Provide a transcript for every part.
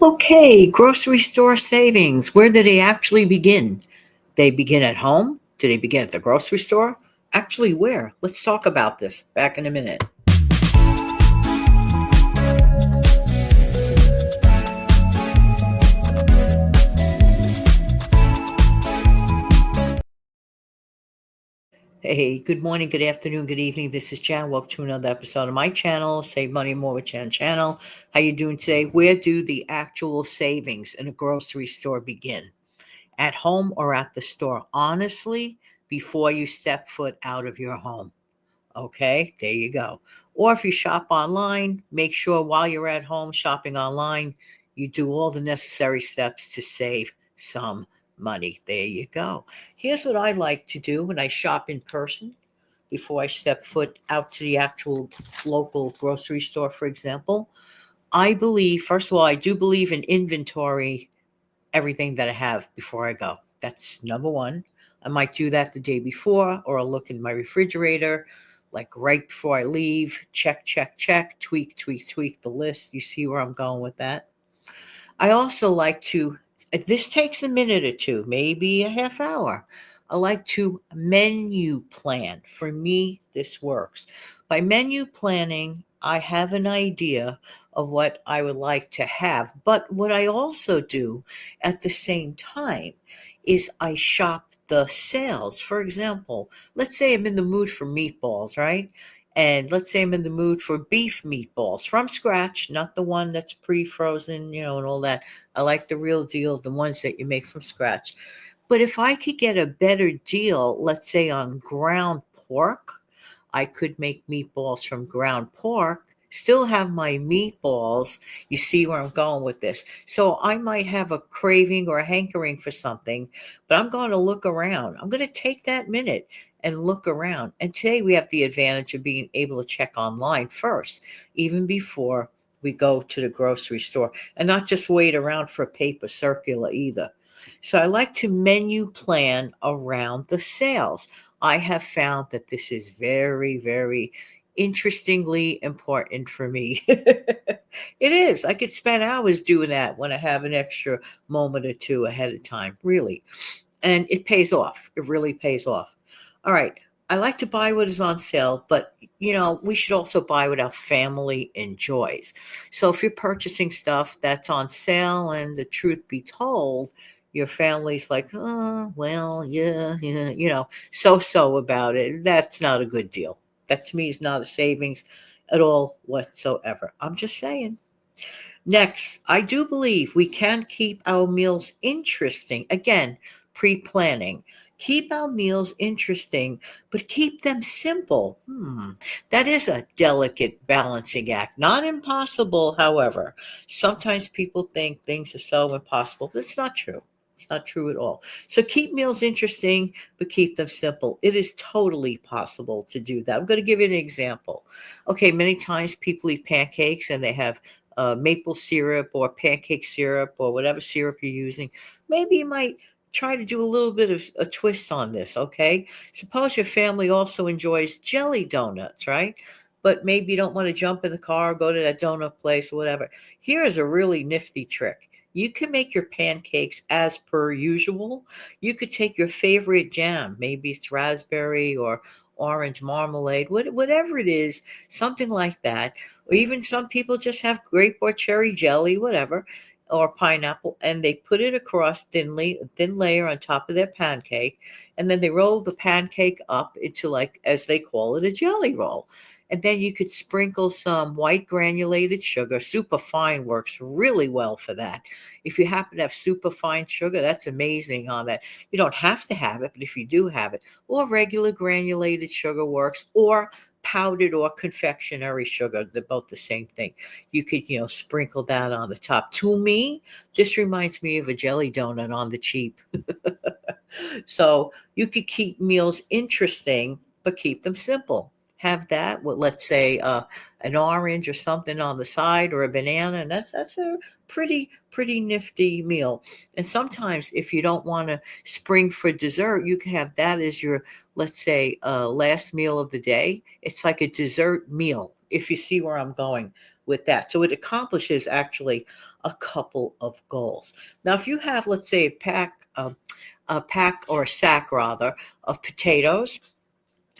Okay, grocery store savings. Where do they actually begin? They begin at home? Do they begin at the grocery store? Actually, where? Let's talk about this. Back in a minute. Hey, good morning, good afternoon, good evening. This is Jan. Welcome to another episode of my channel, Save Money More with Jan channel. How you doing today? Where do the actual savings in a grocery store begin? At home or at the store? Honestly, before you step foot out of your home. Okay, there you go. Or if you shop online, make sure while you're at home shopping online, you do all the necessary steps to save some money. There you go. Here's what I like to do when I shop in person before I step foot out to the actual local grocery store, for example. I believe, first of all, I do believe in inventory everything that I have before I go. That's number one. I might do that the day before, or I'll look in my refrigerator, like right before I leave. Check, check, check, tweak, tweak, tweak the list. You see where I'm going with that? I also like to, this takes a minute or two, maybe a half hour. I like to menu plan. For me, this works. By menu planning, I have an idea of what I would like to have. But what I also do at the same time is I shop the sales. For example, let's say I'm in the mood for meatballs, right? And let's say I'm in the mood for beef meatballs from scratch, not the one that's pre-frozen, and all that. I like the real deal, the ones that you make from scratch. But if I could get a better deal, let's say on ground pork, I could make meatballs from ground pork, still have my meatballs. You see where I'm going with this. So I might have a craving or a hankering for something, but I'm going to look around. I'm going to take that minute and look around. And today we have the advantage of being able to check online first, even before we go to the grocery store, and not just wait around for a paper circular either. So I like to menu plan around the sales. I have found that this is very, very interestingly important for me. It is. I could spend hours doing that when I have an extra moment or two ahead of time, really. And it pays off. It really pays off. All right. I like to buy what is on sale, but we should also buy what our family enjoys. So if you're purchasing stuff that's on sale, and the truth be told, your family's like, oh, well, yeah, yeah, so about it. That's not a good deal. That to me is not a savings at all whatsoever. I'm just saying. Next, I do believe we can keep our meals interesting. Again, pre planning. Keep our meals interesting, but keep them simple. That is a delicate balancing act. Not impossible, however. Sometimes people think things are so impossible, but it's not true. It's not true at all. So keep meals interesting, but keep them simple. It is totally possible to do that. I'm going to give you an example. Okay, many times people eat pancakes and they have maple syrup or pancake syrup or whatever syrup you're using. Maybe you might try to do a little bit of a twist on this, okay? Suppose your family also enjoys jelly donuts, right? But maybe you don't want to jump in the car, go to that donut place, or whatever. Here is a really nifty trick. You can make your pancakes as per usual. You could take your favorite jam, maybe it's raspberry or orange marmalade, whatever it is, something like that. Or even some people just have grape or cherry jelly, whatever, or pineapple, and they put it across thinly, a thin layer on top of their pancake, and then they roll the pancake up into, like, as they call it, a jelly roll. And then you could sprinkle some white granulated sugar. Super fine works really well for that. If you happen to have super fine sugar, that's amazing on that. You don't have to have it, but if you do have it, or regular granulated sugar works, or powdered or confectionery sugar. They're both the same thing. You could, sprinkle that on the top. To me, this reminds me of a jelly donut on the cheap. So you could keep meals interesting, but keep them simple. Have that with, let's say, an orange or something on the side, or a banana, and that's a pretty nifty meal. And sometimes, if you don't want to spring for dessert, you can have that as your, let's say, last meal of the day. It's like a dessert meal, if you see where I'm going with that. So it accomplishes actually a couple of goals. Now, if you have, let's say, a pack or a sack rather of potatoes,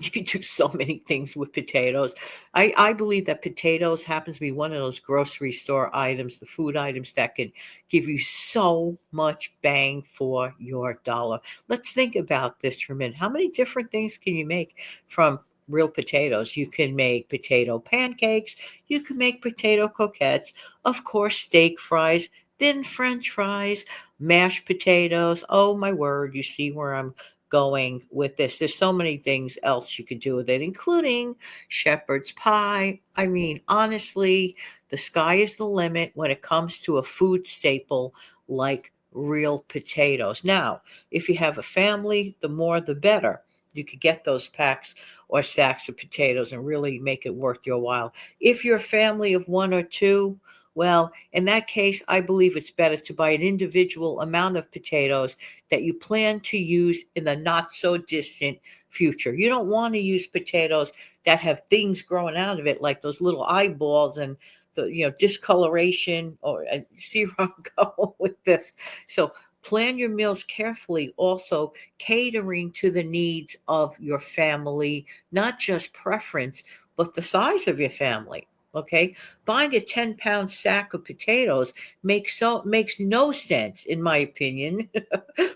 you can do so many things with potatoes. I believe that potatoes happens to be one of those grocery store items, the food items that can give you so much bang for your dollar. Let's think about this for a minute. How many different things can you make from real potatoes? You can make potato pancakes, you can make potato croquettes, of course, steak fries, thin French fries, mashed potatoes. Oh my word, you see where I'm going with this. There's so many things else you could do with it, including shepherd's pie. I mean, honestly, the sky is the limit when it comes to a food staple like real potatoes. Now, if you have a family, the more the better. You could get those packs or sacks of potatoes and really make it worth your while. If you're a family of one or two, well, in that case, I believe it's better to buy an individual amount of potatoes that you plan to use in the not so distant future. You don't want to use potatoes that have things growing out of it, like those little eyeballs and the discoloration. Or see where I'm going with this. So plan your meals carefully, also catering to the needs of your family, not just preference, but the size of your family. Okay, buying a 10-pound sack of potatoes makes no sense, in my opinion,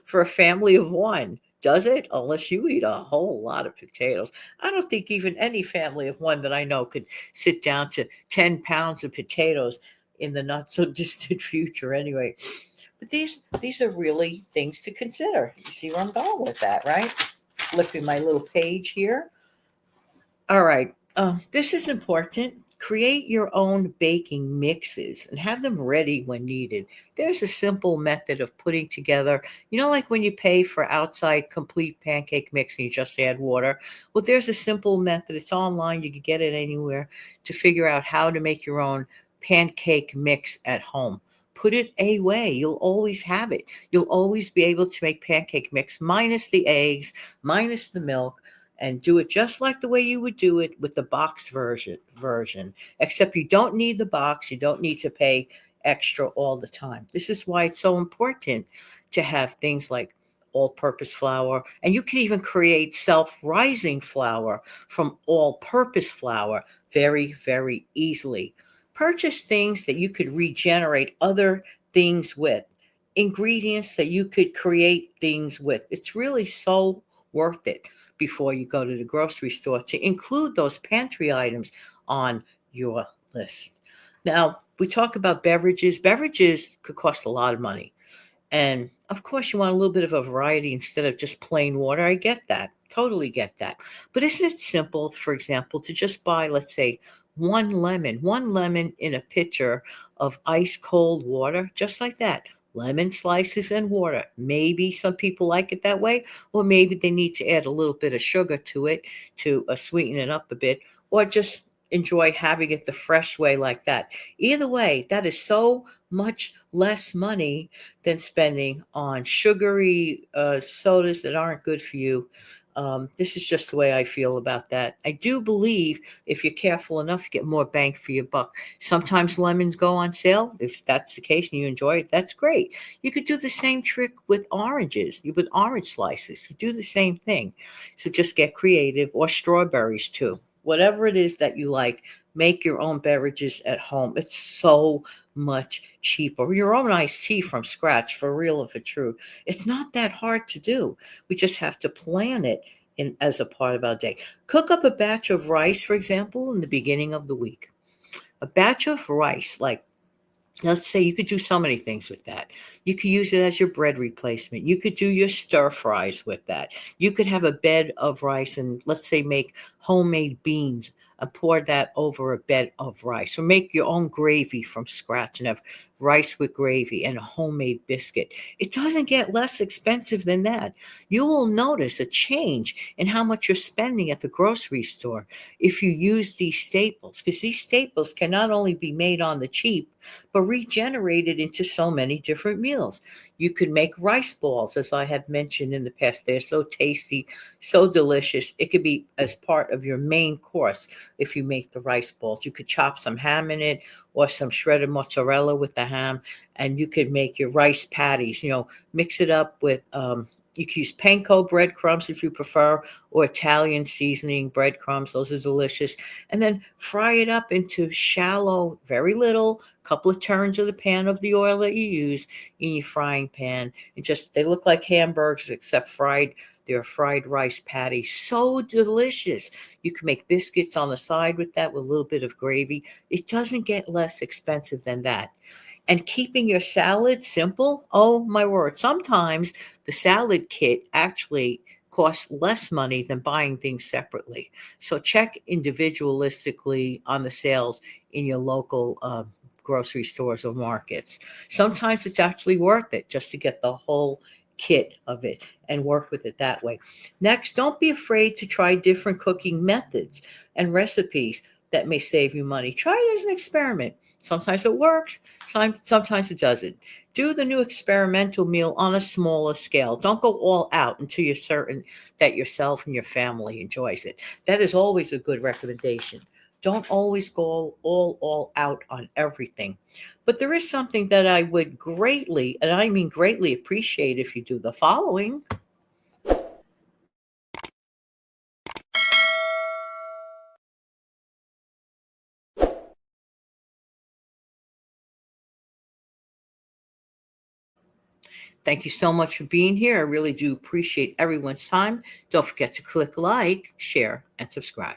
for a family of one. Does it? Unless you eat a whole lot of potatoes. I don't think even any family of one that I know could sit down to 10 pounds of potatoes in the not so distant future anyway. But these are really things to consider. You see where I'm going with that, right? Flipping my little page here. All right. This is important. Create your own baking mixes and have them ready when needed. There's a simple method of putting together, like when you pay for outside complete pancake mix and you just add water. Well, there's a simple method. It's online. You can get it anywhere to figure out how to make your own pancake mix at home. Put it away. You'll always have it. You'll always be able to make pancake mix minus the eggs, minus the milk, and do it just like the way you would do it with the box version, except you don't need the box. You don't need to pay extra all the time. This is why it's so important to have things like all-purpose flour, and you can even create self-rising flour from all-purpose flour very, very easily. Purchase things that you could regenerate other things with, ingredients that you could create things with. It's really so worth it before you go to the grocery store to include those pantry items on your list. Now, we talk about beverages. Beverages could cost a lot of money. And of course, you want a little bit of a variety instead of just plain water. I get that. Totally get that. But isn't it simple, for example, to just buy, let's say, one lemon in a pitcher of ice cold water, just like that? Lemon slices and water. Maybe some people like it that way, or maybe they need to add a little bit of sugar to it to sweeten it up a bit, or just enjoy having it the fresh way like that. Either way, that is so much less money than spending on sugary sodas that aren't good for you. This is just the way I feel about that. I do believe if you're careful enough, you get more bang for your buck. Sometimes lemons go on sale. If that's the case and you enjoy it, that's great. You could do the same trick with oranges, with orange slices. You do the same thing. So just get creative, or strawberries too. Whatever it is that you like, make your own beverages at home. It's so much cheaper. Your own iced tea from scratch, for real and for true. It's not that hard to do. We just have to plan it in as a part of our day. Cook up a batch of rice, for example, in the beginning of the week. A batch of rice, like, let's say, you could do so many things with that. You could use it as your bread replacement. You could do your stir fries with that. You could have a bed of rice and, let's say, make homemade beans and pour that over a bed of rice. Or make your own gravy from scratch and have rice with gravy and a homemade biscuit. It doesn't get less expensive than that. You will notice a change in how much you're spending at the grocery store if you use these staples, because these staples can not only be made on the cheap, but regenerated into so many different meals. You could make rice balls, as I have mentioned in the past. They're so tasty, so delicious. It could be as part of your main course. if you make the rice balls. You could chop some ham in it or some shredded mozzarella with the ham, and you could make your rice patties. Mix it up with you can use panko breadcrumbs if you prefer, or Italian seasoning breadcrumbs. Those are delicious. And then fry it up into shallow, very little, couple of turns of the pan of the oil that you use in your frying pan. They look like hamburgers except fried. They're fried rice patties. So delicious. You can make biscuits on the side with that with a little bit of gravy. It doesn't get less expensive than that. And keeping your salad simple, oh my word. Sometimes the salad kit actually costs less money than buying things separately. So check individualistically on the sales in your local grocery stores or markets. Sometimes it's actually worth it just to get the whole kit of it and work with it that way. Next, don't be afraid to try different cooking methods and recipes that may save you money. Try it as an experiment. Sometimes it works, sometimes it doesn't. Do the new experimental meal on a smaller scale. Don't go all out until you're certain that yourself and your family enjoys it. That is always a good recommendation. Don't always go all out on everything. But there is something that I would greatly, and I mean greatly, appreciate if you do the following. Thank you so much for being here. I really do appreciate everyone's time. Don't forget to click like, share, and subscribe.